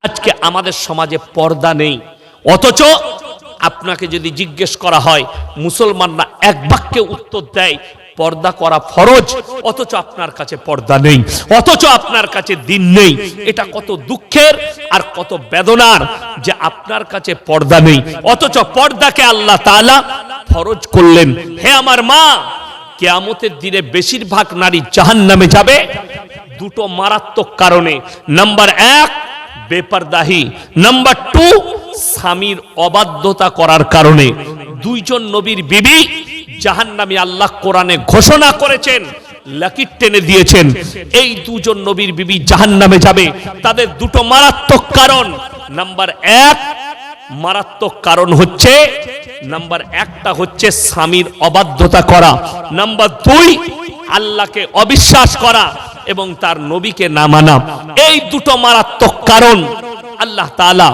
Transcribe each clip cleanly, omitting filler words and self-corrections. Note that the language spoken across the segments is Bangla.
আজকে আমাদের সমাজে পর্দা নেই, অথচ আপনাকে যদি জিজ্ঞেস করা হয় মুসলমানরা এক বাক্যে উত্তর দেয় পর্দা করা ফরজ, অথচ আপনার কাছে পর্দা নেই, অথচ আপনার কাছে দিন নেই। এটা কত দুঃখের আর কত বেদনার যে আপনার কাছে পর্দা নেই, অথচ পর্দাকে আল্লাহ তাআলা ফরজ করলেন। হে আমার মা, কিয়ামতের দিনে বেশিরভাগ নারী জাহান্নামে যাবে দুটো মারাত্মক কারণে। নাম্বার 1 বেপরদাহি, নাম্বার 2 স্বামীর অবাধ্যতা করার কারণে। দুইজন নবীর বিবি জাহান্নামী আল্লাহ কোরআনে ঘোষণা করেছেন, লাকির টেনে দিয়েছেন, এই দুজন নবীর বিবি জাহান্নামে যাবে। তাদের দুটো মারাত্মক কারণ। নাম্বার 1 মারাত্মক কারণ হচ্ছে, নাম্বার 1টা হচ্ছে স্বামীর অবাধ্যতা করা, নাম্বার 2 আল্লাহকে অবিশ্বাস করা এবং তার নবীকে না মানা। এই দুটো মারাত্মক কারণ আল্লাহ তাআলা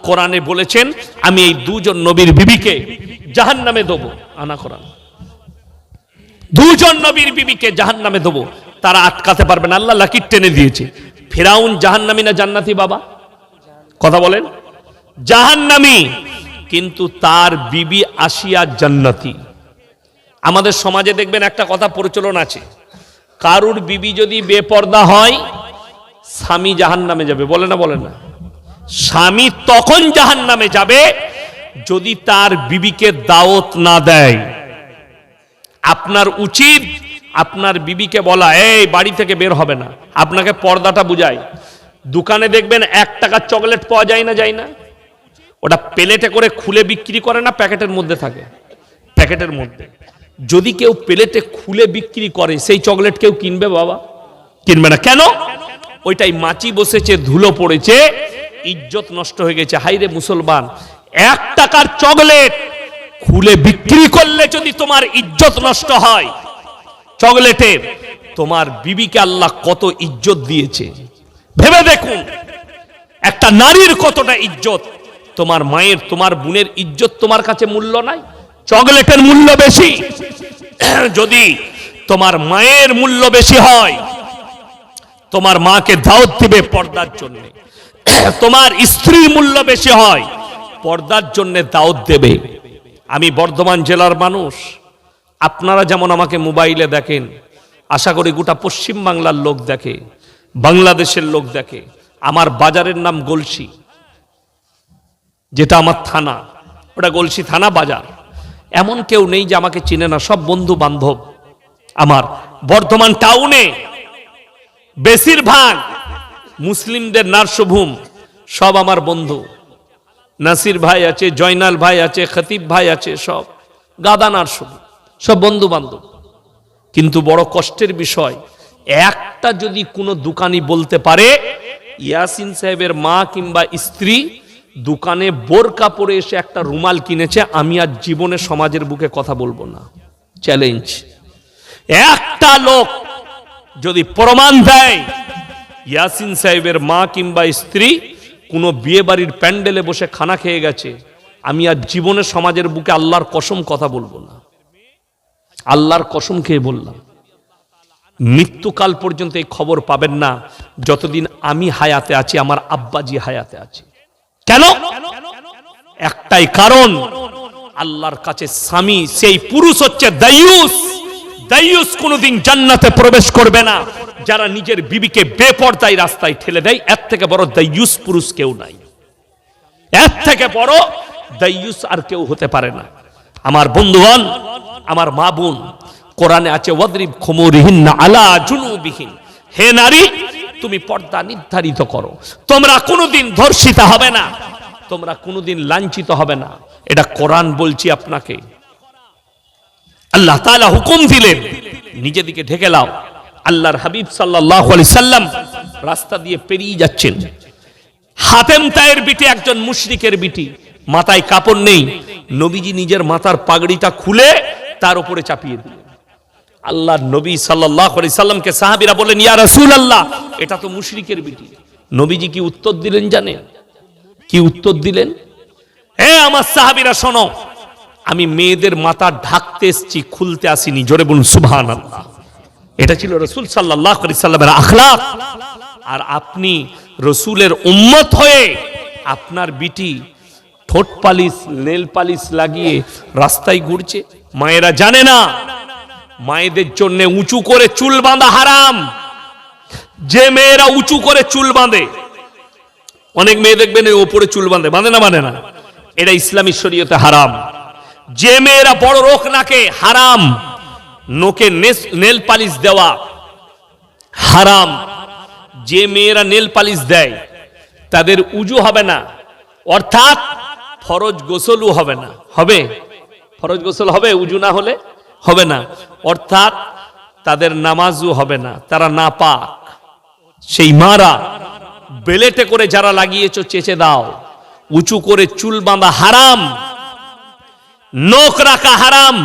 কোরআনে বলেছেন আমি এই দুজন নবীর বিবিকে জাহান্নামে দেব। আনা কোরআন, দুজন নবীর বিবিকে জাহান্নামে দেব, তারা আটকাতে পারবে না। আল্লাহ লাকির টেনে দিয়েছে। ফিরাউন জাহান্নামী না জান্নাতি বাবা? কথা বলেন। জাহান্নামী, কিন্তু তার বিবি আসিয়া জান্নাতি। আমাদের সমাজে দেখবেন একটা কথা প্রচলন আছে, কারুর বিবি যদি বেপর্দা হয় স্বামী জাহান্নামে যাবে। বলে না? বলে না? স্বামী তখন জাহান্নামে যাবে যদি তার বিবিকে দাওয়াত না দেয়। আপনার উচিত আপনার বিবিকে বলা, এই বাড়ি থেকে বের হবে না। আপনাকে পর্দাটা বুঝায়। দোকানে দেখবেন 1 টাকার চকলেট পাওয়া যায় না? যায় না? ওটা প্লেটে করে খুলে বিক্রি করে না, প্যাকেটের মধ্যে থাকে। প্যাকেটের মধ্যে যদি কেউ প্লেটে খুলে বিক্রি করে সেই চকলেট কেউ কিনবে বাবা? কিনবে না। কেন? ওইটাই মাছি বসেছে, ধুলো পড়েছে, ইজ্জত নষ্ট হয়ে গেছে। হাইরে মুসলমান, 1 টাকার চকলেট খুলে বিক্রি করলে যদি তোমার ইজ্জত নষ্ট হয় চকলেটের, তোমার বিবিকে আল্লাহ কত ইজ্জত দিয়েছে ভেবে দেখুন। একটা নারীর কতটা ইজ্জত। তোমার মায়ের, তোমার বোনের ইজ্জত তোমার কাছে মূল্য নাই, চকলেটের মূল্য বেশি। যদি তোমার মায়ের মূল্য বেশি হয়, তোমার মাকে দাওয়াত দিবে পর্দার জন্য। তোমার স্ত্রীর মূল্য বেশি হয়, পর্দার জন্য দাওয়াত দেবে। আমি বর্ধমান জেলার মানুষ, আপনারা যেমন আমাকে মোবাইলে দেখেন, আশা করি গোটা পশ্চিম বাংলার লোক দেখে, বাংলাদেশের লোক দেখে। আমার বাজারের নাম গলসি, যেটা আমার থানা, ওটা গলসি থানা বাজার। এমন কেউ নেই যে আমাকে চিনে না, সব বন্ধু বান্ধব আমার। বর্ধমান টাউনে বেশিরভাগ মুসলিমদের নার্সভূম, সব আমার বন্ধু। নাসির ভাই আছে, জয়নাল ভাই আছে, খতিব ভাই আছে, সব গাদা নার্সভূম, সব বন্ধু বান্ধব। কিন্তু বড় কষ্টের বিষয়, একটা যদি কোনো দোকানি বলতে পারে ইয়াসিন সাহেবের মা কিংবা স্ত্রী দোকানে বোরকা পরে এসে একটা রুমাল কিনেছে, আমি আর জীবনে সমাজের বুকে কথা বলবো না। চ্যালেঞ্জ। একটা লোক যদি প্রমাণ দেয় ইয়াসিন সাহেবের মা কিংবা স্ত্রী কোনো বিয়ে বাড়ির প্যান্ডেলে বসে খানা খেয়ে গেছে, আমি আর জীবনে সমাজের বুকে আল্লাহর কসম কথা বলবো না। আল্লাহর কসম খেয়ে বললাম, মৃত্যুকাল পর্যন্ত এই খবর পাবেন না যতদিন আমি হায়াতে আছি, আমার আব্বাজি হায়াতে আছে। কেন? একটাই কারণ, আল্লাহর কাছে স্বামী সেই পুরুষ হচ্ছে দায়ুস। দায়ুস কোনোদিন জান্নাতে প্রবেশ করবে না যারা নিজের বিবিকে বেপরদায় রাস্তায় ঠেলে দেয়। এর থেকে বড় দায়ুস পুরুষ কেউ নাই, এর থেকে বড় দায়ুস আর কেউ হতে পারে না। আমার বন্ধুগণ, আমার মা বোন, কোরআনে আছে ওয়াদরিব খুমুরিহিন্না আলা জুনুবিহিন। হে নারী, তুমি পর্দা নির্ধারিত করো। তোমরা কোনোদিন ধর্ষিতা হবে না, তোমরা কোনোদিন লাঞ্ছিত হবে না। এটা কোরআন বলছি আপনাকে। আল্লাহ তাআলা হুকুম দিলেন, নিজে দিকে ঢেকে লাও। আল্লাহর হাবিব সাল্লাল্লাহু আলাইহি সাল্লাম রাস্তা দিয়ে পেরিয়ে যাচ্ছেন। হাতেম তায়ের বিটি, একজন মুশরিকের বিটি, মাথায় কাপড় নেই। নবীজি নিজের মাথার পাগড়িটা খুলে তার উপরে চাপিয়ে দিলেন। আল্লাহর নবী সাল্লাল্লাহু আলাইহি সাল্লামকে সাহাবীরা বলেন, ইয়া রাসূলুল্লাহ, এটা তো মুশরিকের বিটি। নবীজি কি উত্তর দিলেন জানেন? কি উত্তর দিলেন? হে আমার সাহাবীরা শোনো, আমি মেয়েদের মাথা ঢাকতে এসেছি, খুলতে আসিনি। জোরে বলুন সুবহানাল্লাহ। এটা ছিল রাসূল সাল্লাল্লাহু আলাইহি সাল্লামের আখলাক। আর আপনি রসুলের উম্মত হয়ে আপনার বিটি ঠোঁট পালিশ নেল পালিশ লাগিয়ে রাস্তায় ঘুরছে। মায়েরা জানে না মায়েদের জন্য উঁচু করে চুল বাঁধা হারাম। যে মেয়েরা উঁচু করে চুল বাঁধে, অনেক মেয়ে দেখবেন ওপরে চুল বাঁধে, বাঁধে না, এটা ইসলামী শরীয়তে হারাম। যে মেয়েরা বড় রোক নাকে, হারাম। নোকে নেল পালিশ দেওয়া হারাম। যে মেয়েরা নেল পালিশ দেয় তাদের উজু হবে না, অর্থাৎ ফরজ গোসলও হবে না। হবে ফরজ গোসল হবে, উজু না হলে হবে না, অর্থাৎ তাদের নামাজও হবে না, তারা নাপাক। সেই মারা বেলেটে করে যারা লাগিয়েছো চেঁচে দাও। উঁচু করে চুল বাঁধা হারাম, নখ রাখা হারাম,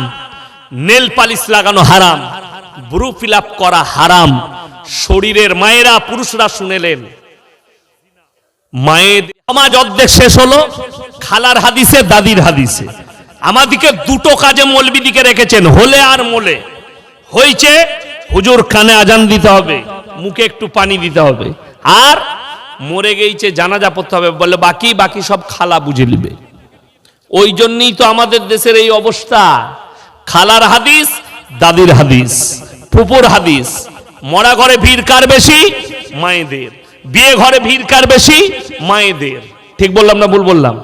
নেল পালিশ লাগানো হারাম, ব্রু ফিল আপ করা হারাম। শরীরের মায়েরা, পুরুষরা শুনেলেন, মায়ের সমাজ অর্ধেক শেষ হলো খালার হাদিসে, দাদির হাদিসে। আমাদিকে দুটো কাজে মৌলবী দিকে রেখেছেন, হলে আর মোলে। হয়েছে হুজুর কানে আজান দিতে হবে, মুখে একটু পানি দিতে হবে, আর মরে গেছে জানাজা পড়তে হবে, বলে বাকি সব খালা বুঝে নিবে। ওই জন্যই তো আমাদের দেশের এই অবস্থা। খালার হাদিস, দাদির হাদিস, ফুপুর হাদিস। মরা ঘরে ভিড় কার বেশি? মায়েদের। বিয়ে ঘরে ভিড় কার বেশি? মায়েদের। ঠিক বললাম না ভুল বললাম?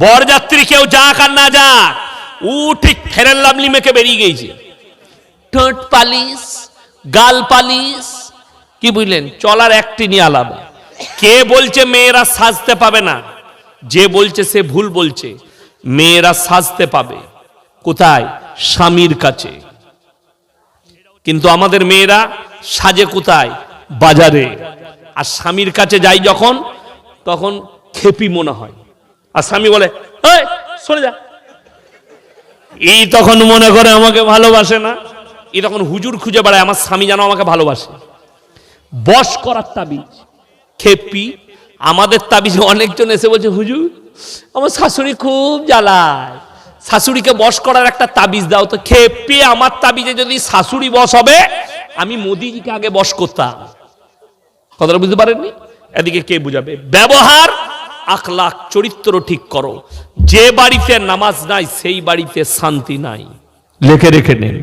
বরযাত্রী কেউ যাক আর না যাক, ও ঠিক ফেরেন লাভলি মেখে বেরিয়ে গেছে। ঠোঁট পালিশ, গাল পালিশ, কি বুঝলেন? চলার একটি নিয়ে আলাদা। কে বলছে মেয়েরা সাজতে পাবে না? যে বলছে সে ভুল বলছে। মেয়েরা সাজতে পাবে কোথায়? স্বামীর কাছে। কিন্তু আমাদের মেয়েরা সাজে কোথায়? বাজারে। আর স্বামীর কাছে যাই যখন, তখন খেপি মনে হয়। আর স্বামী বলে এই সরে যা। এই তখন মনে করে আমাকে ভালোবাসে না। এই তখন হুজুর খুঁজে বেড়ায়, আমার স্বামী যেন আমাকে ভালোবাসে। বশ করার তাবিজ, খেপি। আমাদের তাবিজে অনেকজন এসে বলছে, হুজুর আমার শাশুড়ি খুব জ্বালায়, শাশুড়িকে বশ করার একটা তাবিজ দাও তো। খেপি, আমার তাবিজে যদি শাশুড়ি বশ হবে, আমি মোদিজিকে আগে বশ করতাম। কথাটা বুঝতে পারেননি? এদিকে কে বুঝাবে? ব্যবহার, আখলাক, চরিত্র ঠিক করো। যে বাড়িতে নামাজ নাই সেই বাড়িতে শান্তি নাই। লিখে রেখে নেন।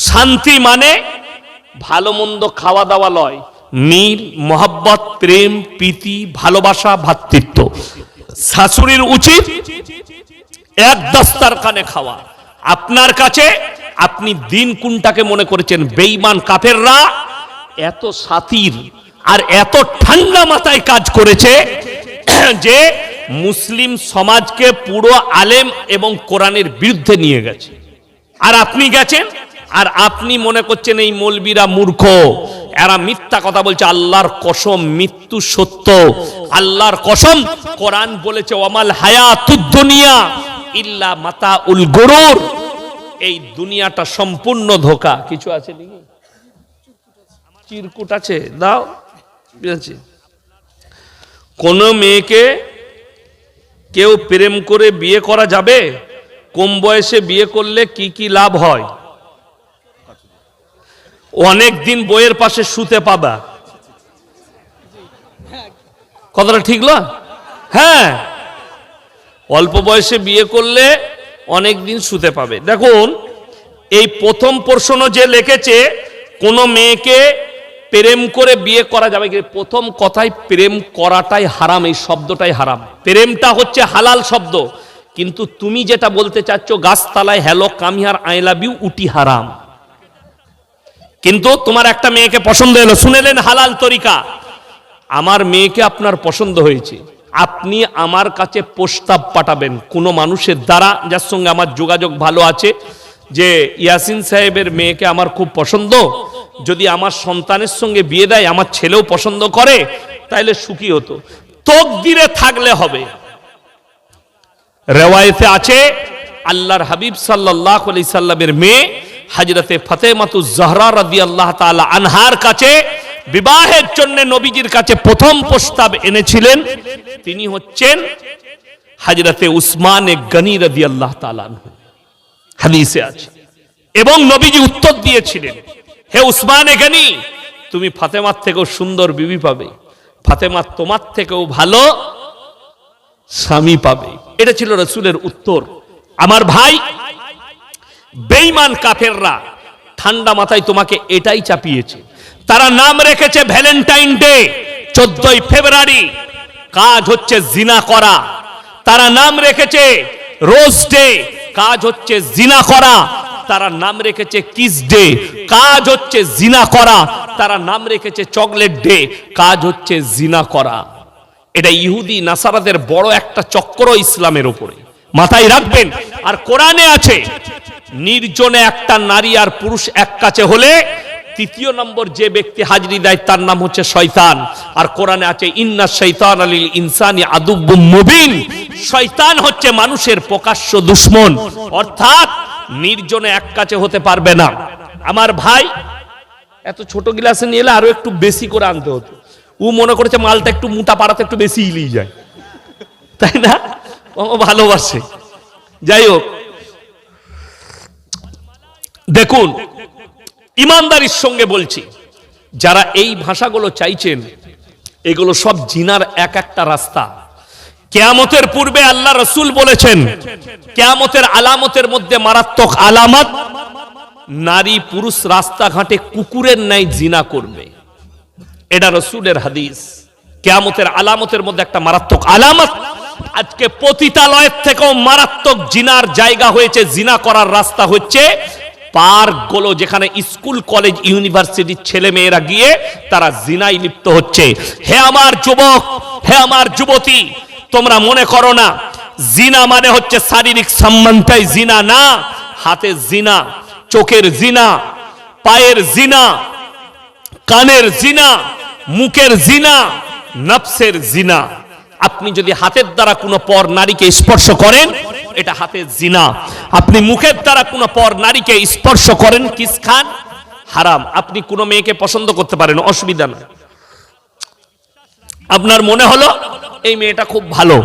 শান্তি মানে ভালো মন্দ খাওয়া দাওয়া লয়, মিল, মোহাব্বত, প্রেম, প্রীতি, ভালোবাসা, ভ্রাতৃত্ব। শাশুড়ির উচিত এক দস্তারখানে খাওয়া। আপনার কাছে আপনি দিন কোনটাকে মনে করেছেন? বেঈমান কাফেররা এত সাতির আর এত ঠান্ডা মাথায় কাজ করেছে যে মুসলিম সমাজকে পুরো আলেম এবং কোরআনের বিরুদ্ধে নিয়ে গেছে। আর আপনি গেছেন, আর আপনি মনে করছেন এই মৌলবীরা মূর্খ, এরা মিথ্যা কথা বলছে। আল্লাহর কসম, মৃত্যু সত্য। আল্লাহর কসম, কোরআন বলেছে ওয়ামাল হায়াতুদ দুনিয়া ইল্লা মাতাউল গুরুর। এই দুনিয়াটা সম্পূর্ণ ধোঁকা। কিছু আছে নাকি? চিরকুট আছে, দাও। কোন মেয়েকে কেউ প্রেম করে বিয়ে করা যাবে? কম বয়সে বিয়ে করলে কি কি লাভ হয়? অনেক দিন বইয়ের পাশে শুতে পাবা। কথাটা ঠিক না? হ্যাঁ, অল্প বয়সে বিয়ে করলে অনেক দিন শুতে পাবে। দেখুন, এই প্রথম প্রশ্ন যে লিখেছে কোন মেয়েকে প্রেম করে বিয়ে করা যাবে, প্রথম কথাই প্রেম করাটাই হারাম। এই শব্দটাই হারাম। প্রেমটা হচ্ছে হালাল শব্দ, কিন্তু তুমি যেটা বলতে চাচ্ছ গাছতলায় হ্যালো কামিহার আই লাভ ইউ, উটি হারাম। কিন্তু তোমার একটা মেয়েকে পছন্দ হলো, শুনেলেন হালাল তরিকা, আমার মেয়েকে আপনার পছন্দ হয়েছে, আপনি আমার কাছে প্রস্তাব পাঠাবেন কোনো মানুষের দ্বারা যার সঙ্গে আমার যোগাযোগ ভালো আছে, যে ইয়াসিন সাহেবের মেয়েকে আমার খুব পছন্দ, যদি আমার সন্তানের সঙ্গে বিয়ে দেয়, আমার ছেলেও পছন্দ করে, তাইলে সুখী হতো। তকদিরে থাকলে হবে। রেওয়ায়েতে আছে আল্লাহর হাবিব সাল্লাল্লাহু আলাইহি সাল্লামের মেয়ে হযরতে ফাতেমাতুজ জাহরা রাদিয়াল্লাহু তাআলা আনহার কাছে বিবাহের জন্য নবীজির কাছে প্রথম প্রস্তাব এনেছিলেন, তিনি হচ্ছেন হযরতে উসমানে গনি রাদিয়াল্লাহু তাআলা আনহু। হাদিসে আছে। এবং নবীজি উত্তর দিয়েছিলেন, হে উসমানে গনি, তুমি ফাতেমার থেকেও সুন্দর বিবি পাবে। ফাতেমা তোমার থেকেও ভালো স্বামী পাবে। এটা ছিল রাসূলের উত্তর। আমার ভাই, বেঈমান কাফেররা ঠান্ডা মাথায় তোমাকে এটাই চাপিয়েছে। তারা নাম রেখেছে ভ্যালেন্টাইন ডে, 14ই ফেব্রুয়ারি, কাজ হচ্ছে জিনা করা। তারা নাম রেখেছে রোজ ডে, কাজ হচ্ছে জিনা করা। তারা নাম রেখেছে কিস ডে, কাজ হচ্ছে জিনা করা। তারা নাম রেখেছে চকলেট ডে, কাজ হচ্ছে জিনা করা। এটা ইহুদি নাসারাদের বড় একটা চক্র ইসলামের উপরে, মাথায় রাখবেন। আর কোরআনে আছে, নির্জনে একটা নারী আর পুরুষ এক কাছে হলে তৃতীয় নম্বর যে ব্যক্তি হাজরি দেয় তার নাম হচ্ছে শয়তান। আর কোরআনে আছে, ইন্না শাইতানা লিল ইনসানি আদুব্বুম মুবিন, শয়তান হচ্ছে মানুষের প্রকাশ্য দুশমন। অর্থাৎ নির্জনে এক কাছে হতে পারবে না। আমার ভাই, এত ছোট গ্লাসে নিয়ে এলে আরো একটু বেশি করে আনতে হতো। ও মনে করেছে মালটা একটু মোটা পাড়াতে একটু বেশি ইলিয়ে যায়, তাই না? ও ভালোবাসে। যাই হোক, দেখুন, ইমানদারির সঙ্গে বলছি, যারা এই ভাষাগুলো চাইছেন, এগুলো সব জিনার এক একটা রাস্তা। কিয়ামতের পূর্বে আল্লাহ রাসূল বলেছেন, কিয়ামতের আলামতের মধ্যে মারাত্মক আলামত, নারী পুরুষ রাস্তাঘাটে কুকুরের ন্যায় জিনা করবে। এটা রাসূলের হাদিস। কিয়ামতের আলামতের মধ্যে একটা মারাত্মক আলামত। আজকে পতিতালয়ের থেকেও মারাত্মক জিনার জায়গা হয়েছে, জিনা করার রাস্তা হচ্ছে পার্কগুলো, যেখানে স্কুল কলেজ ইউনিভার্সিটির ছেলে মেয়েরা গিয়ে তারা জিনায় লিপ্ত হচ্ছে। হে আমার যুবক, হে আমার যুবতী, তোমরা মনে করো না জিনা মানে হচ্ছে শারীরিক সম্বন্ধটাই জিনা। না, হাতের জিনা, চোখের জিনা, পায়ের জিনা, কানের জিনা, মুখের জিনা, নফসের জিনা। আপনি যদি হাতের দ্বারা কোনো পর নারীকে স্পর্শ করেন, এটা হাতের জিনা। আপনি মুখের দ্বারা কোনো পর নারীকে স্পর্শ করেন, কিস খান, হারাম। আপনি কোনো মেয়েকে পছন্দ করতে পারেন, অসুবিধা না। আপনার মনে হলো এই মেয়েটা খুব ভালো,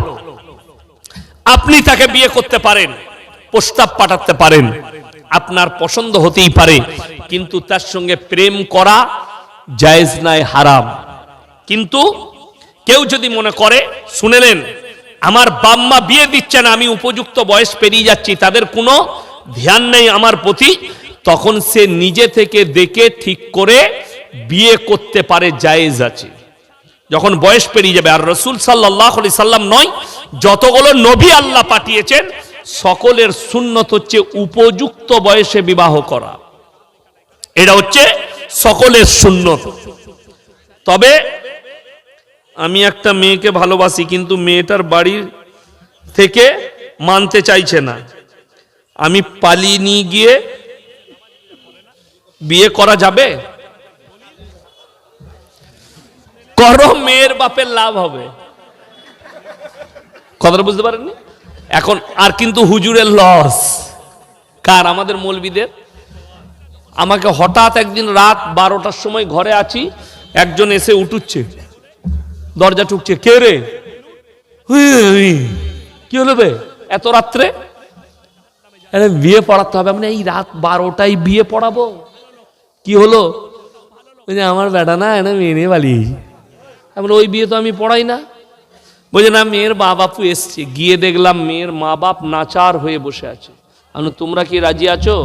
আপনি তাকে বিয়ে করতে পারেন, প্রস্তাব পাঠাতে পারেন, আপনার পছন্দ হতেই পারে, কিন্তু তার সঙ্গে প্রেম করা জায়েজ নাই, হারাম। কিন্তু কেউ যদি মনে করে, শুনেলেন, আমার বাম্মা বিয়ে দিচ্ছে না, আমি উপযুক্ত বয়স পেরিয়ে যাচ্ছি, তাদের কোনো ধ্যান নেই আমার প্রতি, তখন সে নিজে থেকে দেখে ঠিক করে বিয়ে করতে পারে, জায়েজ আছে, যখন বয়স পেরিয়ে যাবে। আর রাসূল সাল্লাল্লাহু আলাইহি সাল্লাম নয়, যতগুলো নবী আল্লাহ পাঠিয়েছেন সকলের সুন্নত হচ্ছে উপযুক্ত বয়সে বিবাহ করা। এটা হচ্ছে সকলের সুন্নত। তবে আমি একটা মেয়েকে ভালোবাসি, কিন্তু মেয়েটার বাড়ির থেকে মানতে চাইছে না, আমি পালিয়ে নিয়ে গিয়ে বিয়ে করা যাবে? করো, মেয়ের বাপের লাভ হবে। কথাটা বুঝতে পারেননি? এখন আর কিন্তু হুজুরের লস। কার? আমাদের মৌলবীদের। আমাকে হঠাৎ একদিন রাত 12টার সময় ঘরে আছি, একজন এসে উঠুচ্ছে, দরজা ঠুকছে, কে রে? কি হলো বে এত রাত্রে? বিয়ে পড়াতে হবে। মানে এই রাত 12টায় বিয়ে পড়াবো? কি হলো? আমার বেটা না, এটা মেয়ে নিয়ে পালিয়েছি। ওই বিয়ে তো আমি পড়াই না। বলছে না, মেয়ের মা বাপু এসছে। গিয়ে দেখলাম মেয়ের মা বাপ নাচার হয়ে বসে আছে। আমি, তোমরা কি রাজি আছো?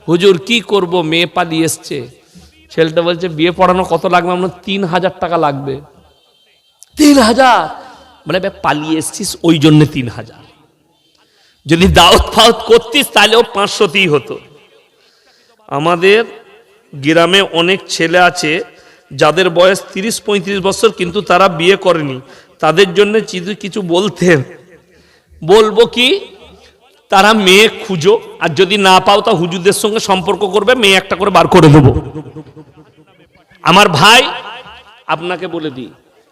হুজুর কি করব, মেয়ে পালিয়ে এসছে। ছেলেটা বলছে, বিয়ে পড়ানো কত লাগবে? আমরা 3000 টাকা লাগবে। 3000? মানে পালিয়ে এসছিস ওই জন্য 3000। যদি দাওয়াত ফাওয়াত করতিস তাহলেও 500তেই হতো। আমাদের গ্রামে অনেক ছেলে আছে যাদের বয়স 30-35 বছর, কিন্তু তারা বিয়ে করেনি। তাদের জন্য কিছু বলতেন। বলবো কি, তারা মেয়ে খুঁজো, আর যদি না পাও তা হুজুরদের সঙ্গে সম্পর্ক করবে, মেয়ে একটা করে বার করে দেবো। আমার ভাই, আপনাকে বলে দিই,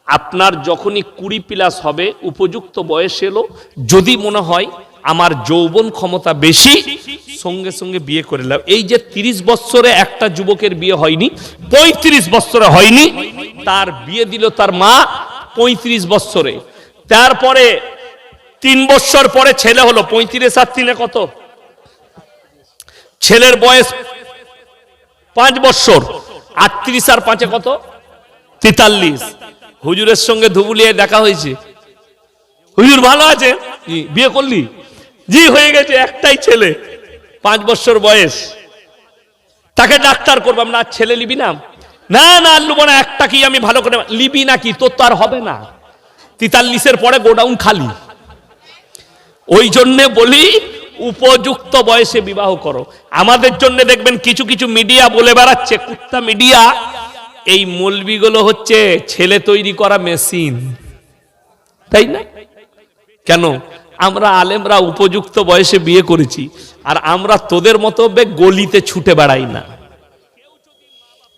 আপনার যখনই 20+ হবে, উপযুক্ত বয়স এলো, যদি মনে হয় আমার যৌবন ক্ষমতা বেশি, সঙ্গে সঙ্গে বিয়ে করে নাও। এই যে 30 বছরে একটা যুবকের বিয়ে হয়নি, 35 বছরে হয়নি, তার বিয়ে দিল তার মা 35 বছরে। তারপরে 3 বছর পরে ছেলে হলো, 35 আর 3 কত? ছেলের বয়স 5 বছর, 38 আর 5 কত? 43। হুজুরের সঙ্গে ধুবুলিয়ে দেখা হয়েছে। হুজুর ভালো আছে? জি। বিয়ে করলি? জি হয়ে গেছে, একটাই ছেলে, 5 বছর বয়স। তাকে ডাক্তার করবাম না, ছেলে লিবি না? না না আল্লু না, একটা কি আমি ভালো করে লিবি নাকি? তোর তো আর হবে না, 43-এর পরে গোডাউন খালি। ওই জন্য বলি উপযুক্ত বয়সে বিবাহ করো। আমাদের জন্য দেখবেন কিছু কিছু মিডিয়া বলে বেড়াচ্ছে, কুত্তা মিডিয়া, এই মৌলবিগুলো হচ্ছে ছেলে তৈরি করা মেশিন, তাই না? কেন? আমরা আলেমরা উপযুক্ত বয়সে বিয়ে করেছি, আর আমরা তোদের মতো গলিতে ছুটে বেড়াই না,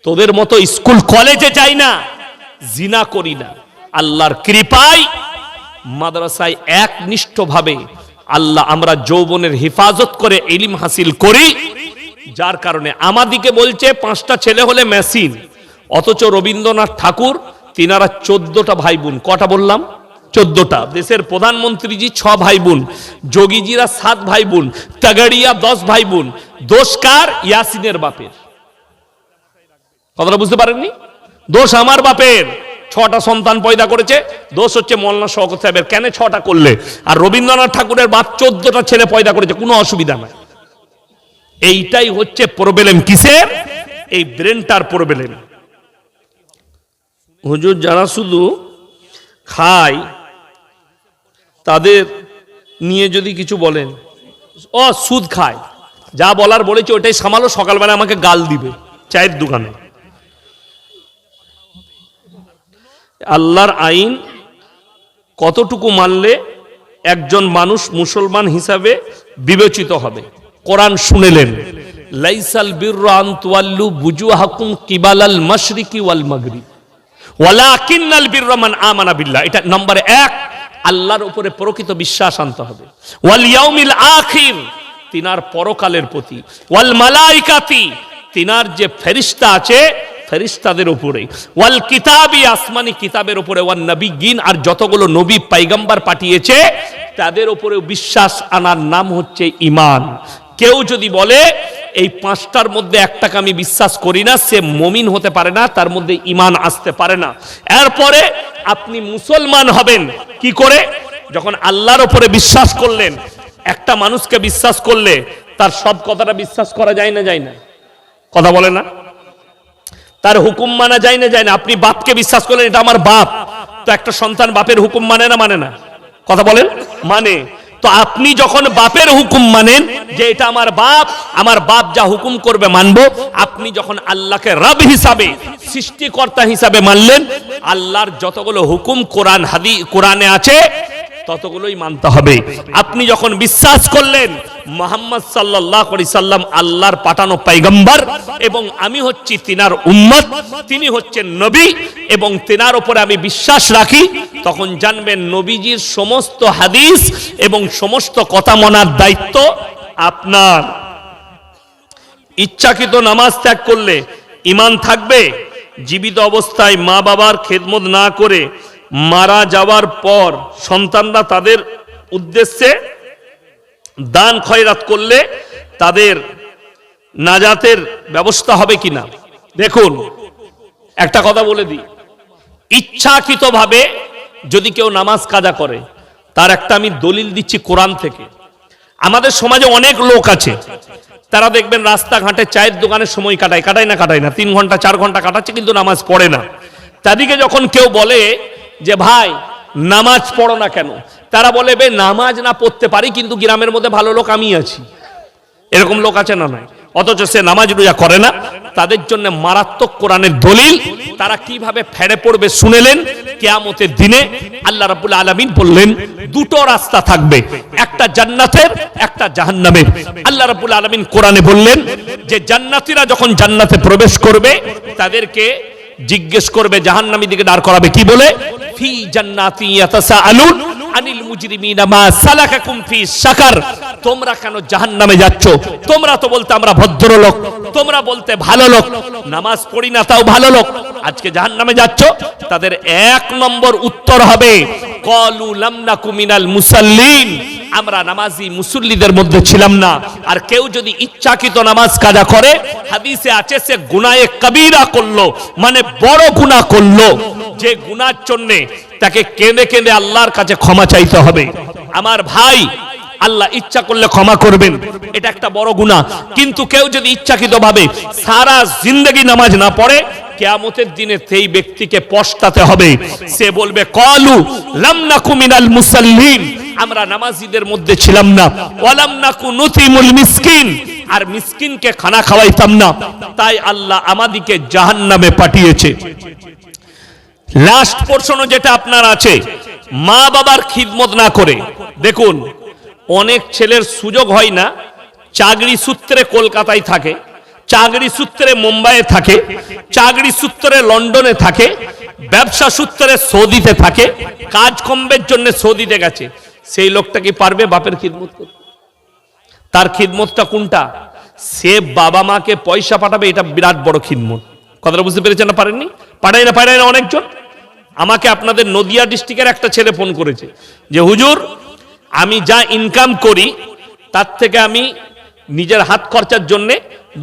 তোদের মতো স্কুল কলেজে যাই না, জিনা করি না। আল্লাহর কৃপায় মাদ্রাসায় একনিষ্ঠভাবে আল্লাহ আমরা যৌবনের হেফাজত করে ইলম হাসিল করি, যার কারণে আমাদিকে বলছে 5টা ছেলে হলে মেশিন, অথচ রবীন্দ্রনাথ ঠাকুর তিনারা 14টা ভাই বোন। কটা বললাম? 14টা। দেশের প্রধানমন্ত্রীজি 6 ভাই বোন, যোগীজিরা 7 ভাই বোন, তাগাড়িয়া 10 ভাই বোন। দোষ কার? ইয়াসিনের বাপের। কথাটা বুঝতে পারেননি? দোষ আমার বাপের, 6টা সন্তান পয়দা করেছে। দোষ হচ্ছে মৌলানা শওকত সাহেবের। কেন 6টা করলে? আর রবীন্দ্রনাথ ঠাকুরের বাপ 14টা ছেলে পয়দা করেছে, কোনো অসুবিধা নাই। এইটাই হচ্ছে প্রবলেম। কিসের? এই ব্রেনটার প্রবলেম। হুজুর যারা শুধু খায় তাদের নিয়ে যদি কিছু বলেন, ও সুদ খায়, যা বলার বলেছে ওটাই সামালো, সকালবেলা আমাকে গাল দিবে চায়ের দোকানে। আল্লাহর আইন কতটুকু মানলে একজন মানুষ মুসলমান হিসাবে বিবেচিত হবে? কোরআন শুনেলেন, লাইসাল বিররা আন তুওয়াল্লু বুজুহাকুম কিবালাল মাশরিকি ওয়াল মাগরিব ওয়ালাকিন্নাল বিররা মান আমানা বিল্লাহ। এটা নম্বর 1, আল্লাহর উপরে প্রকৃত বিশ্বাস আনতে হবে। ওয়াল ইয়াউমিল আখির, তিনার পরকালের প্রতি। ওয়াল মালাইকাতি, তিনার যে ফেরেশতা আছে ফেরেশতাদের উপরে। ওয়াল কিতাবি, আসমানি কিতাবের উপরে। ওয়ান নবিয়্যিন, আর যতগুলো নবী পয়গম্বর পাঠিয়েছে তাদের উপরেও বিশ্বাস আনার নাম হচ্ছে ঈমান। কেউ যদি বলে এই 5টার মধ্যে একটাকে আমি বিশ্বাস করি না, সে মুমিন হতে পারে না, তার মধ্যে ঈমান আসতে পারে না। এরপরে আপনি মুসলমান হবেন কি করে? যখন আল্লাহর উপরে বিশ্বাস করলেন। একটা মানুষকে বিশ্বাস করলে তার সব কথাটা বিশ্বাস করা যায় না? যায় না? কথা বলে না? তার হুকুম মানা যায় না? যায় না? আপনি বাপকে বিশ্বাস করলেন, এটা আমার বাপ, তো একটা সন্তান বাপের হুকুম মানে না? মানে না? কথা বলেন। মানে। তো আপনি যখন বাপের হুকুম মানেন যে এটা আমার বাপ যা হুকুম করবে মানবো, আপনি যখন আল্লাহকে রব হিসাবে, সৃষ্টিকর্তা হিসাবে মানলেন, আল্লাহর যতগুলো হুকুম কোরআনে আছে ততগুলোই মানতে হবে। আপনি যখন বিশ্বাস করলেন মুহাম্মদ সাল্লাল্লাহু আলাইহি সাল্লাম আল্লাহর পাঠানো পয়গম্বর এবং আমি হচ্ছি তিনার উম্মত, তিনি হচ্ছেন নবী এবং তিনার উপরে আমি বিশ্বাস রাখি, তখন জানবেন নবীজির সমস্ত হাদিস এবং সমস্ত কথা মানার দায়িত্ব আপনার। ইচ্ছাকৃত নামাজ ত্যাগ করলে ঈমান থাকবে? জীবিত অবস্থায় মা বাবার খেদমত না করে মারা যাওয়ার পর সন্তানরা তাদের উদ্দেশ্যে দান খয়রাত করলে তাদের নাজাতের ব্যবস্থা হবে কিনা? দেখুন, একটা কথা বলে দিই, ইচ্ছাকৃতভাবে যদি কেউ নামাজ কাজা করে, তার একটা আমি দলিল দিচ্ছি কোরআন থেকে। আমাদের সমাজে অনেক লোক আছে, তারা দেখবেন রাস্তাঘাটে চায়ের দোকানে সময় কাটায় না 3 ঘন্টা 4 ঘন্টা কাটাচ্ছে, কিন্তু নামাজ পড়ে না। তাদেরকে যখন কেউ বলে যে ভাই নামাজ পড়ো না কেন, তারা বলে বে নামাজ না পড়তে পারি, কিন্তু গ্রামের মধ্যে ভালো লোক আমি আছি। এরকম লোক আছে না? নাই। অথচ সে নামাজ রোজা করে না। তাদের জন্য মারাত্মক কোরআনের দলিল। তারা কিভাবে ফেড়ে পড়বে শুনেলেন? কিয়ামতের দিনে আল্লাহ রাব্বুল আলামিন বললেন দুটো রাস্তা থাকবে, একটা জান্নাতের, একটা জাহান্নামের। আল্লাহ রাব্বুল আলামিন কোরআনে বললেন যে জান্নাতীরা যখন জান্নাতে প্রবেশ করবে তাদেরকে জিজ্ঞেস করবে, জাহান্নামী দিকে দাঁড় করাবে, কি বলে? ফি জান্নাতি ইয়াতাসাআলুন আনিল মুজরিমিনা মা সালাকাকুম ফি সাকার। তোমরা কেন জাহান্নামে যাচ্ছ? তোমরা তো বলতে আমরা ভদ্রলোক, তোমরা বলতে ভালো লোক, নামাজ পড়ি না তাও ভালো লোক, আজকে জাহান্নামে যাচ্ছ। তাদের 1 নম্বর উত্তর হবে ক্বালু লাম নাকু মিনাল মুসাল্লিন, আমরা নামাজি মুসল্লিদের মধ্যে ছিলাম না। আর কেউ যদি ইচ্ছাকৃত নামাজ কাজা করে, হাদিসে আছে সে গুনায়ে কবিরা করলো, মানে বড় গুনাহ করলো। যে গুনার জন্য তাকে কেঁদে কেঁদে আল্লাহর কাছে ক্ষমা চাইতে হবে। আমার ভাই, আল্লাহ ইচ্ছা করলে ক্ষমা করবেন, এটা একটা বড় গুনাহ। কিন্তু কেউ যদি ইচ্ছাকৃতভাবে সারা জিন্দেগি নামাজ না পড়ে, কিয়ামতের দিনে সেই ব্যক্তিকে পস্তাতে হবে। সে বলবে ক্বালু লাম নাকু মিনাল মুসাল্লিন, আমরা নামাজীদের মধ্যে ছিলাম না, ওয়ালাম নাকু নুতিমুল মিসকিন, আর মিসকিনকে খানা খাওয়াইতাম না, তাই আল্লাহ আমাদেরকে জাহান্নামে পাঠিয়েছে। লাস্ট পোরশন যেটা আপনার আছে, মা বাবার খিদমত না করে। দেখুন, অনেক ছেলের সুযোগ হয় না, চাকরি সূত্রে কলকাতায় থাকে, চাকরি সূত্রে মুম্বাইয়ে থাকে, চাকরি সূত্রে লন্ডনে থাকে, ব্যবসা সূত্রে সৌদিতে থাকে, কাজ কম্বের জন্য সৌদিতে গেছে। সেই লোকটা কি পারবে বাপের খিদমত করতে? তার খিদমতটা কোনটা? সে বাবা মাকে পয়সা পাঠাবে, এটা বিরাট বড় খিদমত। কথাটা বুঝতে পেরেছেন না? পারেননি? পাঠায় না অনেকজন। আমাকে আপনাদের নদিয়া ডিস্ট্রিক্টের একটা ছেলে ফোন করেছে যে হুজুর, আমি যা ইনকাম করি তার থেকে আমি নিজের হাত খরচার জন্য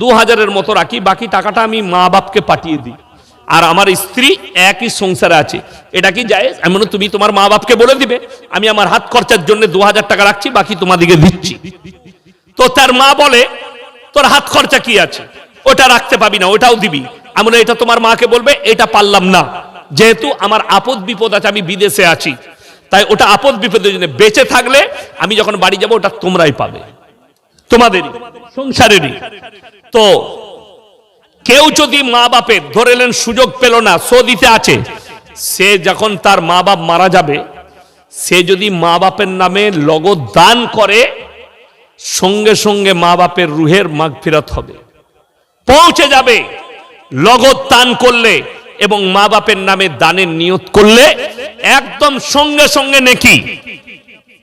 2000-এর মতো রাখি, বাকি টাকাটা আমি মা বাপকে পাঠিয়ে দিই, আর আমার স্ত্রী একই সংসারে আছে, এটা কি জায়েজ? এমন তুমি তোমার মা বাপকে বলে দিবে আমি আমার হাত খরচার জন্য 2000 টাকা রাখছি, বাকি তোমাদিকে দিচ্ছি। তো তার মা বলে তোর হাত খরচা কি আছে, ওটা রাখতে পাবি না, ওটাও দিবি। আমি বলি এটা তোমার মাকে বলবে, এটা পারলাম না, যেহেতু আমার আপদ বিপদ আছে, আমি বিদেশে আছি, তাই ওটা আপদ বিপদের জন্য বেঁচে থাকলে আমি যখন বাড়ি যাব ওটা তোমরাই পাবে, তোমাদেরই সংসারেরই। তো কেউ যদি মা বাপের ধরেলেন সুযোগ পেল না, সৌদিতে আছে, সে যখন তার মা বাপ মারা যাবে, সে যদি মা বাপের নামে নগদ দান করে, সঙ্গে সঙ্গে মা বাপের রুহের মাগফিরাত হবে, পৌঁছে যাবে। নগদ দান করলে এবং মা বাপের নামে দানের নিয়ত করলে একদম সঙ্গে সঙ্গে নেকি,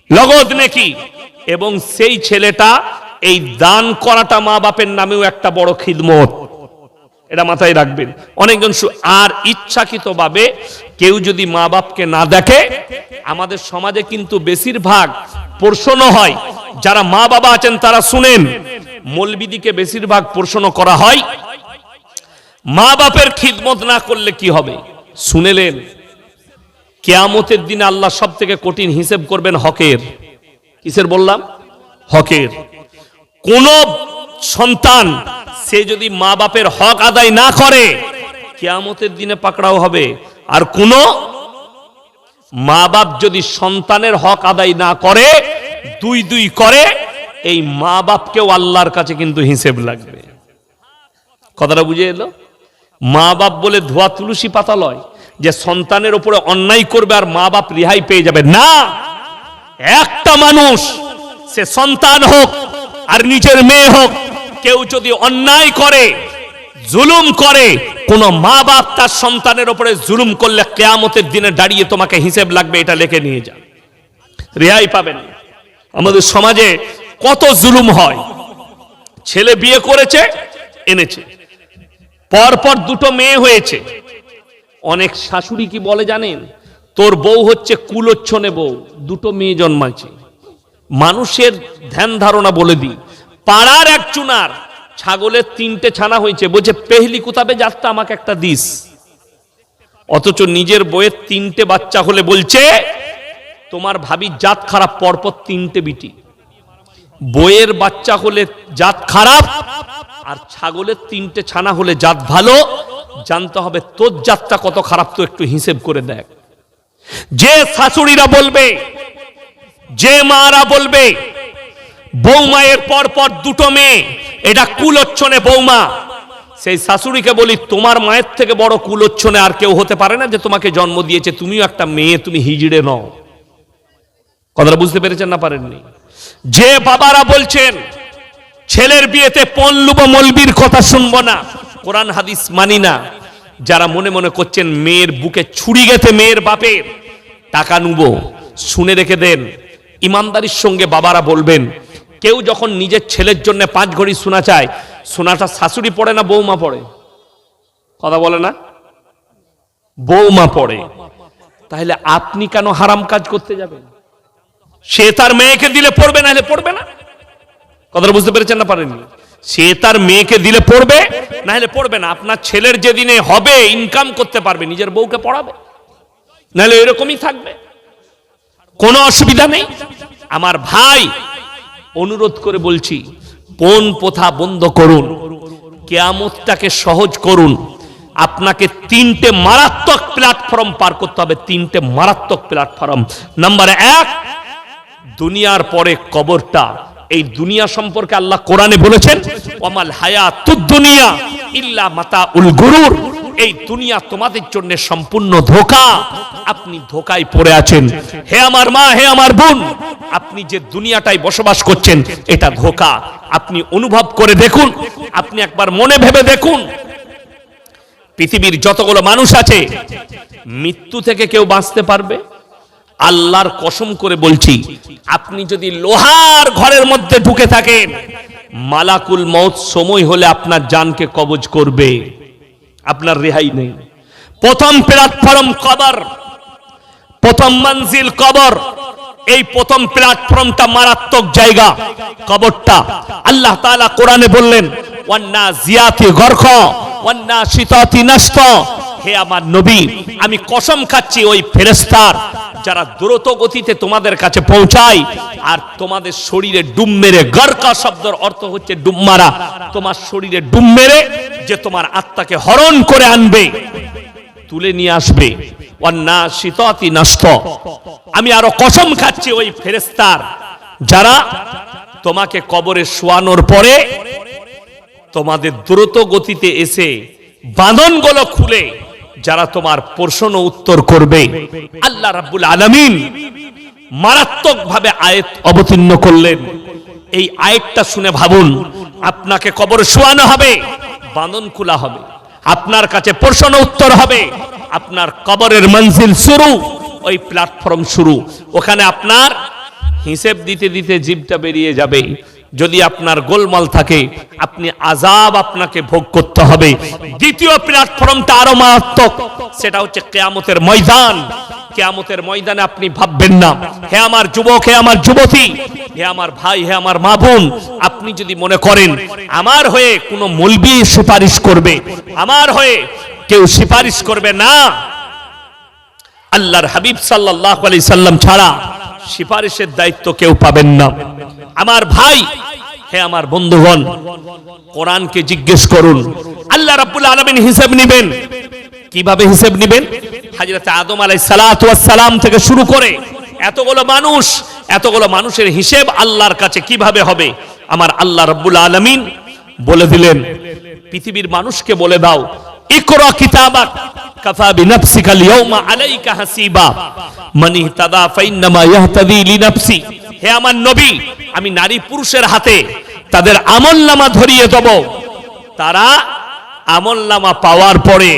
নগদ নেকি। এবং সেই ছেলেটা এই দান করাটা মা বাপের নামেও একটা বড় খিদমত, এটা মাথায় রাখবেন। অনেকজন আর ইচ্ছাকৃতভাবে কেউ যদি মা বাপকে না দেখে, আমাদের সমাজে কিন্তু বেশিরভাগ প্রশ্ন হয়, যারা মা বাবা আছেন তারা শুনেন, মৌলবিদিকে বেশিরভাগ প্রশ্ন করা হয় মা বাপের খিদমত না করলে কি হবে। শুনেলেন, কিয়ামতের দিনে আল্লাহ সব থেকে কঠিন হিসেব করবেন হকের। কিসের বললাম? হকের। কোন সন্তান সে যদি মা বাপের হক আদায় না করে, কিয়ামতের দিনে পাকড়াও হবে। আর কোন মা বাপ যদি সন্তানের হক আদায় না করে, দুই করে, এই মা বাপকেও আল্লাহর কাছে কিন্তু হিসেব লাগবে। কথাটা বুঝে এলো? মা বাপ বলে ধোয়া তুলসী পাতা লয় যে সন্তানের উপরে অন্যায় করবে আর মা বাপ রেহাই পেয়ে যাবে না। একটা মানুষ, সে সন্তান হোক আর নিজের মেয়ে হোক, কেউ যদি অন্যায় করে, জুলুম করে, কোন মা বাপ তার সন্তানের উপরে জুলুম করলে কিয়ামতের দিনে দাঁড়িয়ে তোমাকে হিসেব লাগবে, এটা লিখে নিয়ে যান, রেহাই পাবেন। আমাদের সমাজে কত জুলুম হয়। ছেলে বিয়ে করেছে, এনেছে, পরপর দুটো মেয়ে হয়েছে। অনেক শাশুড়ি কি বলে জানেন? তোর বউ হচ্ছে কুলোচ্ছনে বউ, দুটো মেয়ে জন্মাইছে। মানুষের ধ্যান ধারণা বলে দিই, পাড়ার এক চুনার ছাগলের 3টে ছানা হয়েছে, বলছে পেহলি কুতাবে যাত্রা আমাকে একটা দিস। অথচ নিজের বইয়ের 3টে বাচ্চা হলে বলছে তোমার ভাবির জাত খারাপ, পরপর 3টে বিটি। বইয়ের বাচ্চা হলে জাত খারাপ, আর ছাগলের 3টে ছানা হলে জাত ভালো। জানতে হবে তোর জাতটা কত খারাপ, তো একটু হিসেব করে দেখ। যে শাশুড়িরা বলবে, যে মারা বলবে বৌমায়ের পরপর দুটো মেয়ে, এটা কুলোচ্ছনে বৌমা, সেই শাশুড়িকে বলি তোমার মায়ের থেকে বড় কুলোচ্ছনে আর কেউ হতে পারে না, যে তোমাকে জন্ম দিয়েছে, তুমিও একটা মেয়ে, তুমি হিজড়ে নও। কথাটা বুঝতে পেরেছেন না পারেননি? যে বাবারা বলছেন ছেলের বিয়েতে পনলুব মলবির কথা শুনবো না, কোরআন হাদিস মানি না, যারা মনে মনে করছেন মেয়ের বুকে ছুরি গেছে মেয়ের বাপের, টাকা নুবো, শুনে রেখে দেন। ইমানদারির সঙ্গে বাবারা বলবেন, কেউ যখন নিজের ছেলের জন্য 5 ঘড়ি সোনা চায়, সোনাটা শাশুড়ি পড়ে না বৌমা পড়ে? কথা বলে না? বৌমা পড়ে। তাহলে আপনি কেন হারাম কাজ করতে যাবেন? সে তার মেয়েকে দিলে পড়বে, না হলে পড়বে না। কথাটা বুঝতে পেরেছেন না পারেননি? সে তার মেয়েকে দিলে পড়বে, না হলে পড়বে না। আপনার ছেলের যেদিনে হবে, ইনকাম করতে পারবে, নিজের বউকে পড়াবে। নাহলে এরকমই থাকবে, কোনো অসুবিধা নেই। আমার ভাই, অনুরোধ করে বলছি, পণ প্রথা বন্ধ করুন, কিয়ামতটাকে সহজ করুন। আপনাকে তিনটে মারাত্মক প্ল্যাটফর্ম পার করতে হবে, তিনটে মারাত্মক প্ল্যাটফর্ম। নাম্বার 1, দুনিয়ার পরে কবরটা। এই দুনিয়া সম্পর্কে আল্লাহ কোরআনে বলেছেন, ওয়ামাল হায়াতুদ দুনিয়া ইল্লা মাতাউল গুরুর। এই দুনিয়া তোমাদের জন্য সম্পূর্ণ ধোঁকা, আপনি ধোঁকায় পড়ে আছেন। হে আমার মা, হে আমার বোন, আপনি যে দুনিয়াটায় বসবাস করছেন এটা ধোঁকা। আপনি অনুভব করে দেখুন, আপনি একবার মনে ভেবে দেখুন, পৃথিবীর যতগুলো মানুষ আছে, মৃত্যু থেকে কেউ বাঁচতে পারবে? আল্লাহর কসম করে বলছি, আপনি যদি লোহার ঘরের মধ্যে ঢুকে থাকেন, মালাকুল মউত সময় হলে আপনার জানকে কবজ করবে, আপনার রেহাই নেই। প্রথম প্ল্যাটফর্ম কবর, প্রথম মঞ্জিল কবর। এই প্রথম প্ল্যাটফর্মটা মারাত্মক জায়গা, কবরটা। আল্লাহ তাআলা কোরআনে বললেন, ওয়ান্নাজিয়াতি গরকা ওয়ান্নাশিতাতি নাশতা। হে আমার নবী, আমি কসম খাচ্ছি ওই ফেরেশতার যারা দ্রুত গতিতে তোমাদের কাছে পৌঁছায় আর তোমাদের শরীরে ডুব মেরে, গরকা শব্দের অর্থ হচ্ছে ডুব মারা, তোমার শরীরে ডুব মেরে যে তোমার আত্মাকে হরণ করে আনবে, তুলে নিয়ে আসবে। ওয়ান্নাশিতাতি নাশতা। আমি আরো কসম খাচ্ছি ওই ফেরেশতার যারা তোমাকে কবরে শোয়ানোর পরে তোমাদের দ্রুত গতিতে এসে বাঁধনগুলো খুলে যারা তোমার প্রশ্ন উত্তর করবে। আল্লাহ রাব্বুল আলামিন মারাত্মক ভাবে আয়াত অবতীর্ণ করলেন। এই আয়াতটা শুনে ভাবুন, আপনাকে কবরে শোয়ানো হবে, বাঁধন খোলা হবে, আপনার কাছে প্রশ্ন উত্তর হবে, আপনার কবরের মঞ্জিল শুরু, ওই প্ল্যাটফর্ম শুরু। ওখানে আপনার হিসেব দিতে দিতে জিভটা বেরিয়ে যাবে। যদি আপনার গোলমাল থাকে, আপনি আযাব আপনাকে ভোগ করতে হবে। দ্বিতীয় প্ল্যাটফর্মটা আরো মারাত্মক, সেটা হচ্ছে কিয়ামতের ময়দান। কিয়ামতের ময়দানে আপনি ভাববেন না, হে আমার যুবক, হে আমার যুবতী, হে আমার ভাই, হে আমার মা বোন, আপনি যদি মনে করেন আমার হয়ে কোনো মৌলবি সুপারিশ করবে, আমার হয়ে কেউ সুপারিশ করবে না, আল্লাহর হাবিব সাল্লাল্লাহু আলাইহি সাল্লাম ছাড়া সুপারিশের দায়িত্ব কেউ পাবেন না। আমার ভাই, হে আমার বন্ধুগণ, কোরআনকে জিজ্ঞেস করুন। আল্লাহ রাব্বুল আলামিন হিসাব নেবেন। কিভাবে হিসাব নেবেন? হযরত আদম আলাইহিস সালাতু ওয়াস সালাম থেকে শুরু করে এতগুলো মানুষের হিসাব আল্লাহর কাছে কিভাবে হবে? আমার আল্লাহ রাব্বুল আলামিন বলে দিলেন, পৃথিবীর মানুষকে বলে দাও, ইকরা কিতাবাক কাফা বিনাফসিকা আল-ইয়াওমা আলাইকা হাসিবা মান ইহতাদা ফাইন্নামা ইয়াহতাদি লিনাফসি। হে আমার নবী, আমি নারী পুরুষের হাতে তাদের আমলনামা ধরিয়ে দেব। তারা আমলনামা পাওয়ার পরে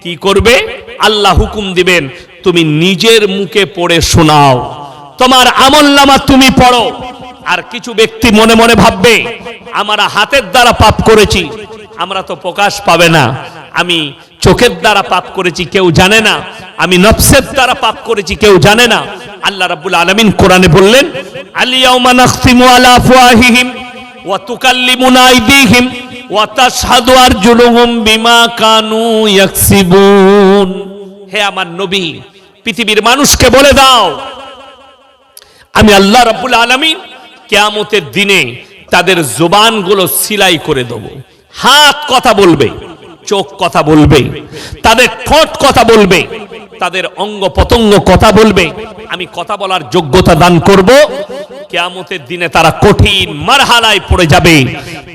কি করবে? আল্লাহ হুকুম দিবেন, তুমি নিজের মুখে পড়ে শোনাও, তোমার আমলনামা তুমি পড়ো। আর কিছু ব্যক্তি মনে মনে ভাববে, আমরা হাতের দ্বারা পাপ করেছি, আমরা তো প্রকাশ পাবে না। আমি চোখের দ্বারা পাপ করেছি, কেউ জানে না। আমি নফসের দ্বারা পাপ করেছি, কেউ জানে না। আল্লাহ রাব্বুল আলামিন কোরআনে বললেন, আল-ইয়াওমা নাখতিমু আলা আফওয়াহিহিম ওয়া তুকাল্লিমুনা আইদিহিম ওয়া তাশহাদু আরজুলুহুম বিমা কানু ইয়াকসিবুন। হে আমার নবী, পৃথিবীর মানুষকে বলে দাও, আমি আল্লাহ রাব্বুল আলামিন কিয়ামতের দিনে তাদের জবানগুলো সিলাই করে দেব। হাত কথা বলবে, চোখ কথা বলবে, তাদের ঠোঁট কথা বলবে, তাদের অঙ্গ প্রত্যঙ্গ কথা বলবে। আমি কথা বলার যোগ্যতা দান করব। কিয়ামতের দিনে তারা কঠিন মারহালায় পড়ে যাবে,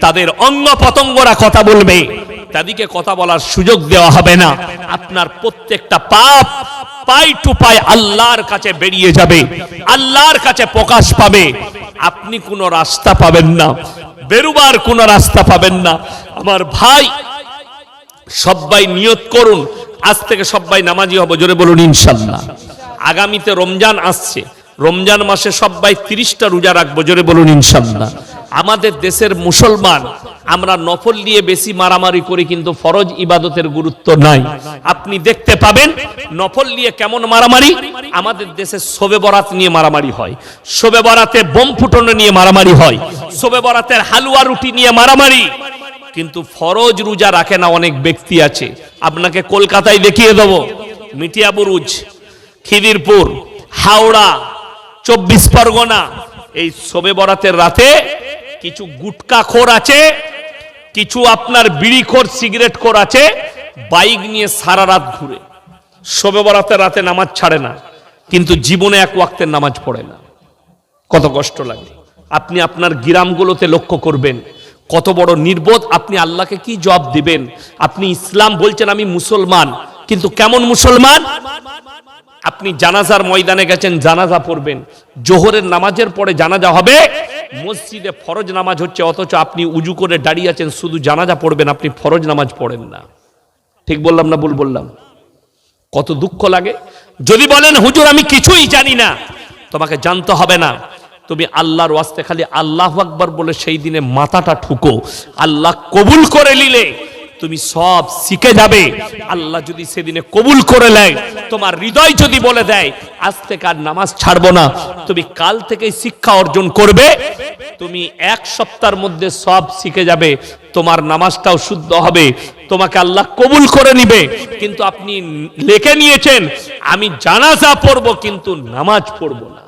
তাদের অঙ্গ প্রত্যঙ্গরা কথা বলবে, তাদেরকে কথা বলার সুযোগ দেওয়া হবে না। আপনার প্রত্যেকটা পাপ পাই টু পাই আল্লাহর কাছে বেরিয়ে যাবে, আল্লাহর কাছে প্রকাশ পাবে। আপনি কোনো রাস্তা পাবেন না, বেরুবার কোনো রাস্তা পাবেন না। আমার ভাই, সবাই নিয়ত করুন, আজ থেকে সবাই নামাজি হব। জোরে বলুন ইনশাআল্লাহ। আগামীতে রমজান আসছে, রমজান মাসে সবাই 30টা রোজা রাখবো। জোরে বলুন ইনশাআল্লাহ। আমাদের দেশের মুসলমান আমরা নফল নিয়ে বেশি মারামারি করি, কিন্তু ফরজ ইবাদতের গুরুত্ব নাই। আপনি দেখতে পাবেন নফল নিয়ে কেমন মারামারি। আমাদের দেশে শবে বরাত নিয়ে মারামারি হয়, শবে বরাতে বোম ফুটানো নিয়ে মারামারি হয়, শবে বরাতের হালুয়া রুটি নিয়ে মারামারি। কিন্তু ফরজ রোজা রাখে না অনেক ব্যক্তি আছে। আপনাকে কলকাতায় দেখিয়ে দেব, মিটিয়া বুরুজ খিদিরপুর, হাওড়া, 24 পরগনা, এই শবে বরাতের রাতে কিছু গুটকাখোর আছে, কিছু আপনার বিড়িখোর সিগারেটখোর আছে, বাইক নিয়ে সারা রাত ঘুরে, শবে বরাতের রাতে নামাজ ছাড়ে না, কিন্তু জীবনে এক ওয়াক্তের নামাজ পড়ে না। কত কষ্ট লাগে। আপনি আপনার গ্রামগুলোতে লক্ষ্য করবেন কত বড় নির্বোধ। আপনি আল্লাহকে কি জবাব দিবেন? আপনি ইসলাম বলছেন আমি মুসলমান, কিন্তু কেমন মুসলমান? আপনি জানাজার ময়দানে গেছেন, জানাজা পড়বেন, জোহরের নামাজের পরে জানাজা হবে, মসজিদে ফরজ নামাজ হচ্ছে, অথচ আপনি উজু করে দাঁড়িয়ে আছেন, শুধু জানাজা পড়বেন, আপনি ফরজ নামাজ পড়েন না। ঠিক বললাম না ভুল বললাম? কত দুঃখ লাগে। যদি বলেন হুজুর আমি কিছুই জানি না, তোমাকে জানতে হবে না, তুমি আল্লাহর ওয়াস্তে খালি আল্লাহু আকবার বলে সেই দিনে মাথাটা ঠুকো, আল্লাহ কবুল করে নিলে তুমি সব শিখে যাবে। আল্লাহ যদি সেদিনে কবুল করে নেয়, তোমার হৃদয় যদি বলে দেয় আজ থেকে আর নামাজ ছাড়বো না, তুমি কাল থেকেই শিক্ষা অর্জন করবে, তুমি এক সপ্তাহের মধ্যে সব শিখে যাবে, তোমার নামাজটাও শুদ্ধ হবে, তোমাকে আল্লাহ কবুল করে নিবে। কিন্তু আপনি লিখে নিয়েছেন আমি জানাজা পড়বো কিন্তু নামাজ পড়বো না।